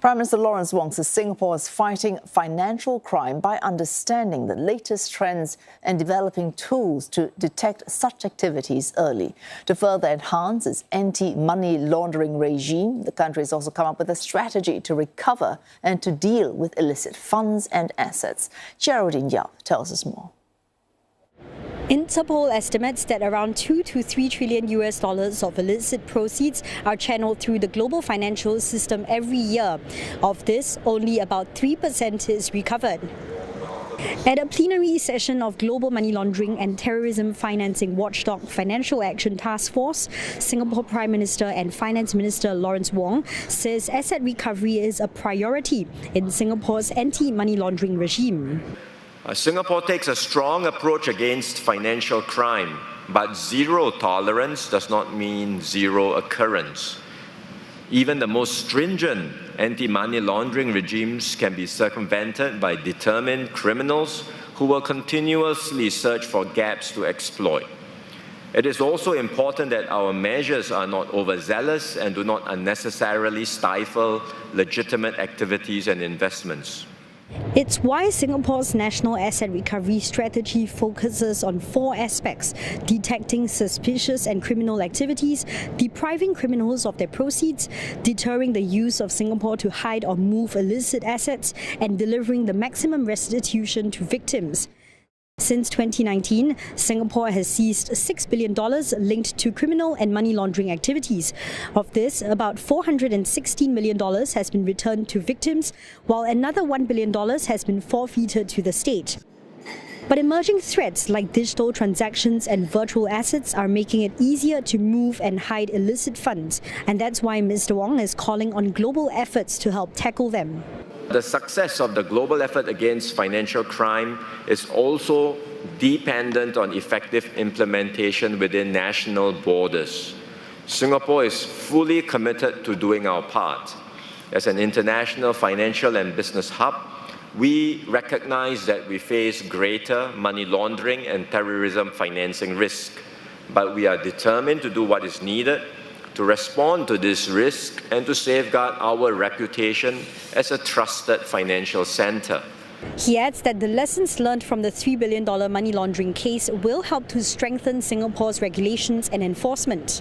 Prime Minister Lawrence Wong says Singapore is fighting financial crime by understanding the latest trends and developing tools to detect such activities early. To further enhance its anti-money laundering regime, the country has also come up with a strategy to recover and to deal with illicit funds and assets. Jeraldine Yap tells us more. Interpol estimates that around $2 to $3 trillion of illicit proceeds are channeled through the global financial system every year. Of this, only about 3% is recovered. At a plenary session of Global Money Laundering and Terrorism Financing Watchdog Financial Action Task Force, Singapore Prime Minister and Finance Minister Lawrence Wong says asset recovery is a priority in Singapore's anti-money laundering regime. Singapore takes a strong approach against financial crime, but zero tolerance does not mean zero occurrence. Even the most stringent anti-money laundering regimes can be circumvented by determined criminals who will continuously search for gaps to exploit. It is also important that our measures are not overzealous and do not unnecessarily stifle legitimate activities and investments. It's why Singapore's National Asset Recovery Strategy focuses on 4 aspects: detecting suspicious and criminal activities, depriving criminals of their proceeds, deterring the use of Singapore to hide or move illicit assets, and delivering the maximum restitution to victims. Since 2019, Singapore has seized $6 billion linked to criminal and money laundering activities. Of this, about $416 million has been returned to victims, while another $1 billion has been forfeited to the state. But emerging threats like digital transactions and virtual assets are making it easier to move and hide illicit funds, and that's why Mr. Wong is calling on global efforts to help tackle them. The success of the global effort against financial crime is also dependent on effective implementation within national borders. Singapore is fully committed to doing our part. As an international financial and business hub, we recognize that we face greater money laundering and terrorism financing risk, but we are determined to do what is needed to respond to this risk and to safeguard our reputation as a trusted financial center. He adds that the lessons learned from the $3 billion money laundering case will help to strengthen Singapore's regulations and enforcement.